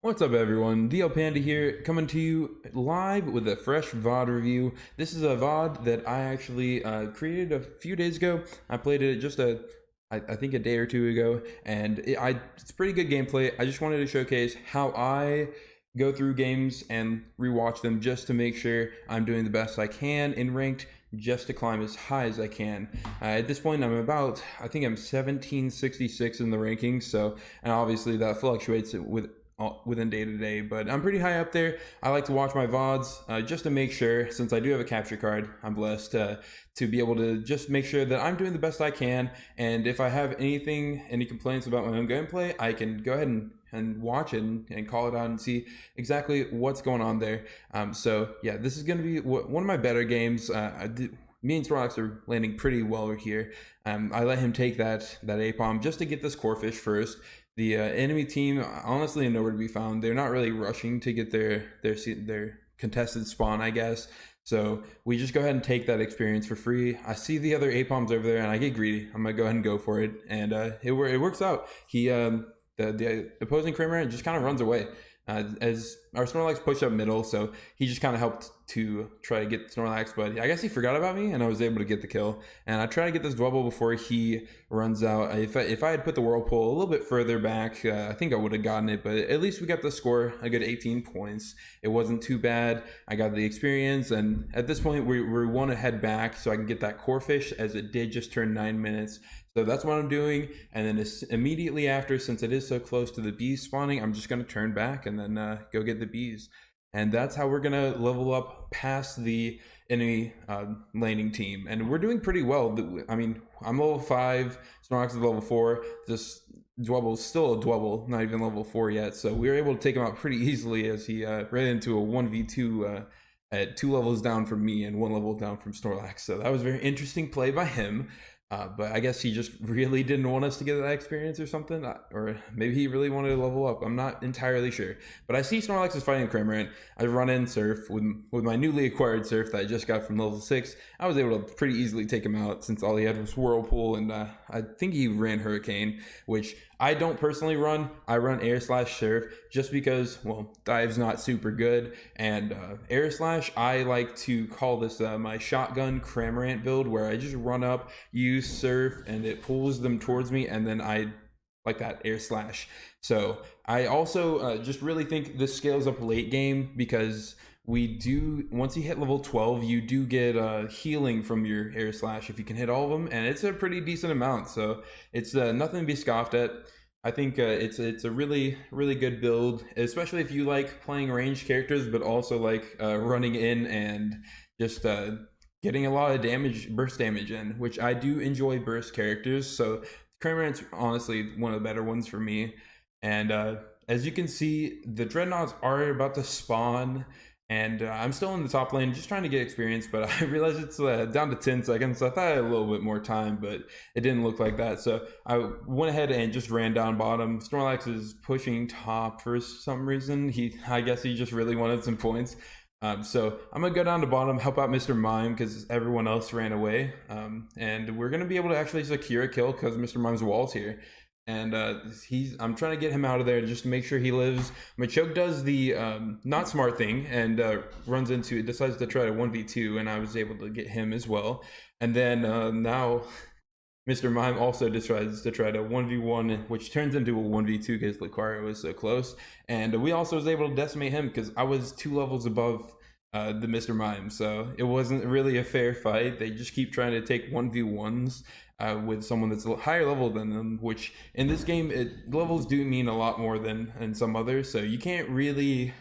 What's up everyone, Theelpanda here, coming to you live with a fresh VOD review. This is a VOD that I actually created a few days ago. I played it just I think a day or two ago, and it's pretty good gameplay. I just wanted to showcase how I go through games and rewatch them just to make sure I'm doing the best I can in ranked, just to climb as high as I can. At this point, I think I'm 1766 in the rankings, so, and obviously that fluctuates within day to day, but I'm pretty high up there. I like to watch my VODs just to make sure, since I do have a capture card, I'm blessed to be able to just make sure that I'm doing the best I can. And if I have any complaints about my own gameplay, I can go ahead and watch it and call it out and see exactly what's going on there. So yeah, this is going to be one of my better games. Me and Snorlax are landing pretty well here. I let him take that A-Palm just to get this Corphish first. The enemy team, honestly, nowhere to be found. They're not really rushing to get their contested spawn, I guess. So we just go ahead and take that experience for free. I see the other A-Palms over there, and I get greedy. I'm gonna go ahead and go for it, and it works out. The opposing Cramorant just kind of runs away. As our Snorlax pushed up middle, so he just kind of helped to try to get Snorlax, but I guess he forgot about me and I was able to get the kill. And I try to get this Dwebble before he runs out. If I had put the Whirlpool a little bit further back, I think I would have gotten it, but at least we got the score, a good 18 points. It wasn't too bad. I got the experience, and at this point we want to head back so I can get that Corphish, as it did just turn 9 minutes. So that's what I'm doing, and then immediately after, since it is so close to the bees spawning, I'm just going to turn back and then go get the bees. And that's how we're going to level up past the enemy laning team. And we're doing pretty well. I mean, I'm level 5, Snorlax is level 4, this Dwebble's still a Dwebble, not even level 4 yet. So we were able to take him out pretty easily as he ran into a 1v2 at 2 levels down from me and 1 level down from Snorlax. So that was a very interesting play by him. But I guess he just really didn't want us to get that experience or something, or maybe he really wanted to level up. I'm not entirely sure. But I see Snorlax is fighting Cramorant. I run in Surf with my newly acquired Surf that I just got from level 6. I was able to pretty easily take him out since all he had was Whirlpool, and I think he ran Hurricane, which I don't personally run. I run Air Slash Surf just because, well, Dive's not super good, and Air Slash, I like to call this my shotgun Cramorant build, where I just run up, use Surf, and it pulls them towards me, and then I like that Air Slash. So I also just really think this scales up late game, because once you hit level 12, you do get healing from your Air Slash if you can hit all of them, and it's a pretty decent amount, so it's nothing to be scoffed at. I think it's a really good build, especially if you like playing ranged characters, but also like running in and just getting a lot of damage, burst damage in, which I do enjoy burst characters. So Cramorant's honestly one of the better ones for me. And as you can see, the Dreadnoughts are about to spawn, and I'm still in the top lane just trying to get experience, but I realized it's down to 10 seconds. So I thought I had a little bit more time, but it didn't look like that. So I went ahead and just ran down bottom. Snorlax is pushing top for some reason. I guess he just really wanted some points. So I'm gonna go down to bottom, help out Mr. Mime because everyone else ran away, and we're gonna be able to actually secure a kill because Mr. Mime's wall's here. And I'm trying to get him out of there just to make sure he lives. Machoke does the not smart thing and decides to try to 1v2, and I was able to get him as well. And then now Mr. Mime also decides to try to 1v1, which turns into a 1v2 because Lucario was so close. And we also was able to decimate him because I was 2 levels above the Mr. Mime, so it wasn't really a fair fight. They just keep trying to take 1v1s with someone that's a higher level than them, which in this game, levels do mean a lot more than in some others. So you can't really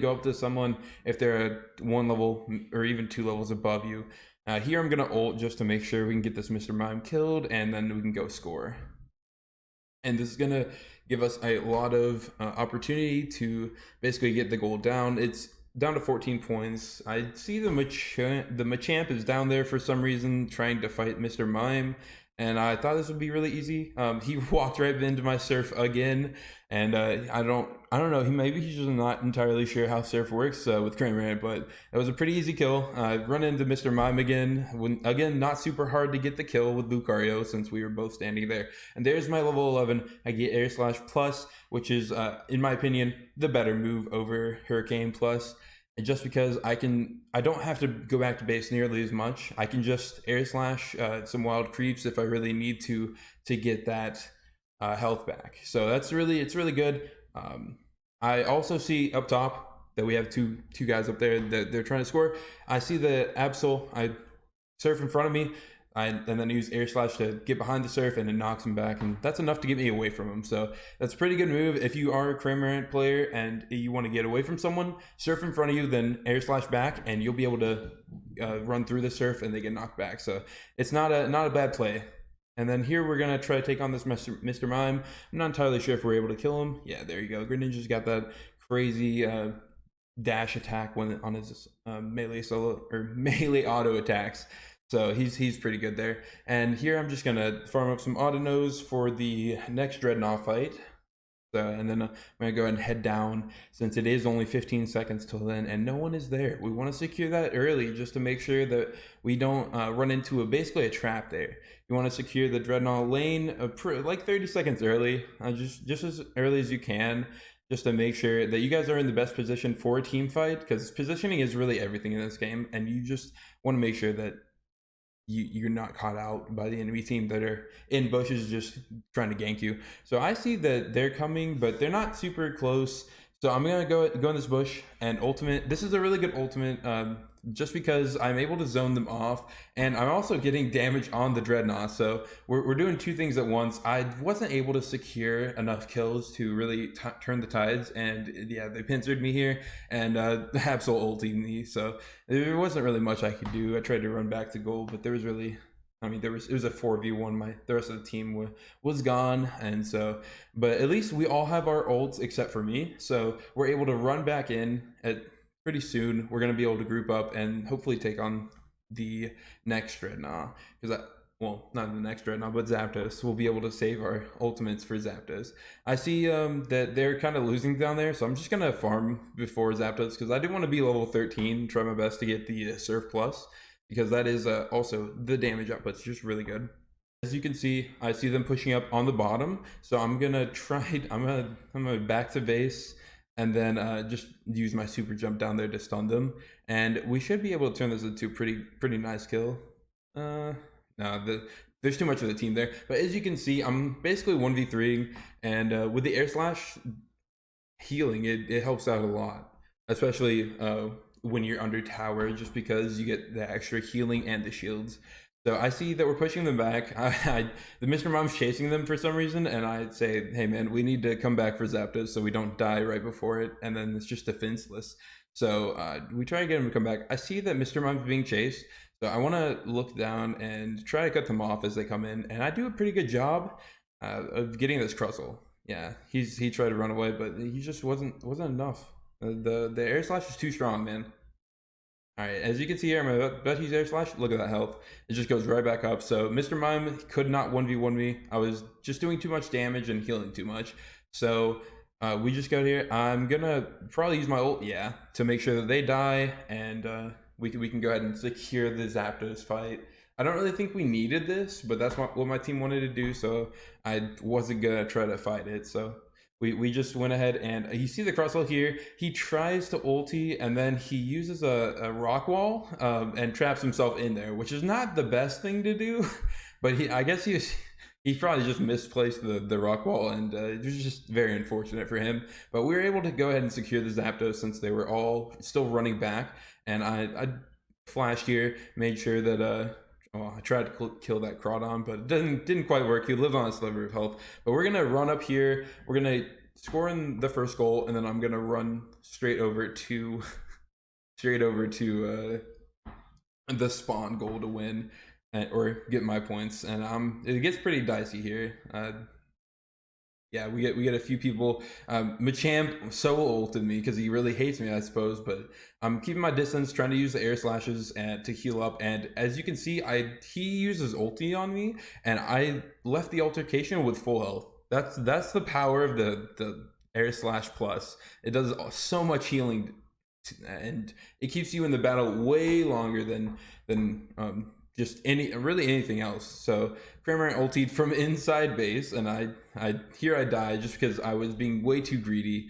go up to someone if they're at 1 level or even 2 levels above you. Here I'm gonna ult just to make sure we can get this Mr. Mime killed, and then we can go score. And this is gonna give us a lot of opportunity to basically get the goal down. It's down to 14 points. I see the Machamp is down there for some reason trying to fight Mr. Mime, and I thought this would be really easy. He walked right into my surf again, and I don't know. Maybe he's just not entirely sure how surf works with Cramorant, but it was a pretty easy kill. Run into Mr. Mime again. Again, not super hard to get the kill with Lucario since we were both standing there. And there's my level 11. I get Air Slash Plus, which is, in my opinion, the better move over Hurricane Plus. And just because I don't have to go back to base nearly as much. I can just Air Slash some wild creeps if I really need to get that health back. So it's really good. I also see up top that we have two guys up there that they're trying to score. I see the Absol. I surf in front of me. And then use Air Slash to get behind the surf, and it knocks him back, and that's enough to get me away from him. So that's a pretty good move. If you are a Cramorant player and you want to get away from someone, surf in front of you, then Air Slash back, and you'll be able to run through the surf, and they get knocked back. So it's not a bad play. And then here we're gonna try to take on this Mr. Mime. I'm not entirely sure if we're able to kill him. Yeah, there you go. Greninja's got that crazy dash attack when on his melee solo or melee auto attacks. So he's pretty good there. And here I'm just gonna farm up some Autonos for the next Dreadnought fight. So, and then I'm gonna go ahead and head down since it is only 15 seconds till then and no one is there. We want to secure that early just to make sure that we don't run into basically a trap there. You want to secure the Dreadnought lane like 30 seconds early, just as early as you can, just to make sure that you guys are in the best position for a team fight, because positioning is really everything in this game, and you just want to make sure that you're not caught out by the enemy team that are in bushes just trying to gank you. So I see that they're coming, but they're not super close. So I'm gonna go in this bush and ultimate. This is a really good ultimate, just because I'm able to zone them off, and I'm also getting damage on the Dreadnought. So we're doing two things at once. I wasn't able to secure enough kills to really turn the tides, and yeah, they pincered me here, and Absol ulted me. So there wasn't really much I could do. I tried to run back to gold, but there was really, it was a 4v1. The rest of the team was gone, and so, but at least we all have our ults except for me. So we're able to run back in at pretty soon. We're gonna be able to group up and hopefully take on the next Dreadnought, because well, not the next Dreadnought, but Zapdos. We'll be able to save our ultimates for Zapdos. I see that they're kind of losing down there, so I'm just gonna farm before Zapdos because I do want to be level 13. Try my best to get the Surf Plus, because that is also the damage output's just really good. As you can see, I see them pushing up on the bottom, so I'm gonna try. I'm gonna back to base and then just use my super jump down there to stun them, and we should be able to turn this into a pretty nice kill. No, there's too much of the team there, but as you can see, I'm basically 1v3, and with the Air Slash healing, it helps out a lot, especially when you're under tower, just because you get the extra healing and the shields. So I see that we're pushing them back. The Mr. Mom's chasing them for some reason, and I say, hey man, we need to come back for Zapdos so we don't die right before it, and then it's just defenseless. So we try to get him to come back. I see that Mr. Mom's being chased, so I want to look down and try to cut them off as they come in, and I do a pretty good job of getting this Crustle. Yeah, he tried to run away, but he just wasn't enough. The Air Slash is too strong, man. Alright, as you can see here, I'm about to use Air Slash. Look at that health. It just goes right back up. So Mr. Mime could not 1v1 me. I was just doing too much damage and healing too much. So we just got here. I'm gonna probably use my ult, yeah, to make sure that they die, and we can go ahead and secure the Zapdos fight. I don't really think we needed this, but that's what my team wanted to do, so I wasn't gonna try to fight it. So we just went ahead, and you see the Crustle here. He tries to ulti, and then he uses a rock wall and traps himself in there, which is not the best thing to do. But I guess he probably just misplaced the rock wall, and it was just very unfortunate for him. But we were able to go ahead and secure the Zapdos since they were all still running back. And I flashed here, made sure that I tried to kill that Crawdon, but it didn't quite work. He lived on a sliver of health. But we're gonna run up here. We're gonna score in the first goal, and then I'm gonna run straight over to the spawn goal to win, or get my points. And it gets pretty dicey here. Yeah, we get a few people. Machamp so ulted me because he really hates me, I suppose. But I'm keeping my distance, trying to use the air slashes and to heal up. And as you can see, he uses ulti on me, and I left the altercation with full health. That's the power of the air slash plus. It does so much healing, and it keeps you in the battle way longer than just anything else. So Cramorant ultied from inside base, and I died just because I was being way too greedy.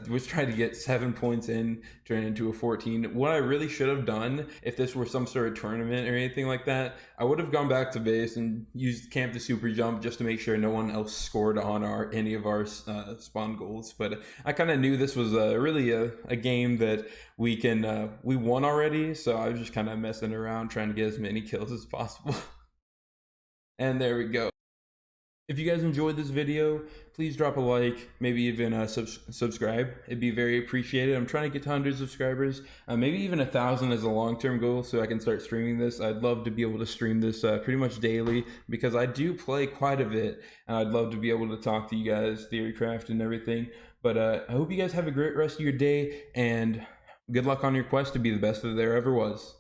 Was trying to get 7 points in, turn into a 14. What I really should have done, if this were some sort of tournament or anything like that, I would have gone back to base and used camp to super jump just to make sure no one else scored on any of our spawn goals. But I kind of knew this was really a game that we won already, so I was just kind of messing around trying to get as many kills as possible. And there we go. If you guys enjoyed this video, please drop a like, maybe even subscribe. It'd be very appreciated. I'm trying to get to 100 subscribers, maybe even 1,000 as a long-term goal so I can start streaming this. I'd love to be able to stream this pretty much daily because I do play quite a bit, and I'd love to be able to talk to you guys, Theorycraft and everything. But I hope you guys have a great rest of your day, and good luck on your quest to be the best that there ever was.